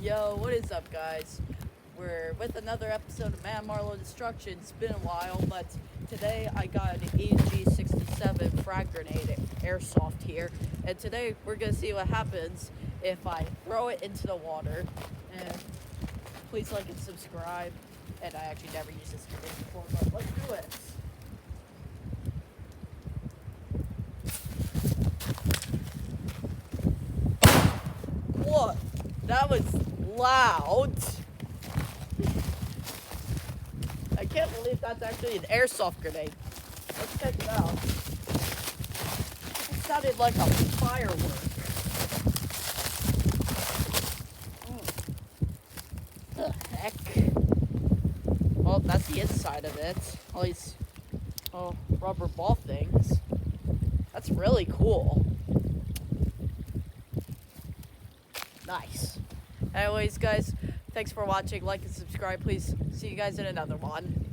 Yo, what is up, guys? We're with another episode of Man Marlowe Destruction. It's been a while, but today I got an EG67 frag grenade airsoft here, and today we're gonna see what happens if I throw it into the water. And please like and subscribe. And I actually never used this grenade before, but let's do it. What? That was loud. I can't believe that's actually an airsoft grenade. Let's check it out. It sounded like a firework. The heck? Well, that's the inside of it. All these rubber ball things. That's really cool. Nice. Anyways, guys, thanks for watching. Like and subscribe, please. See you guys in another one.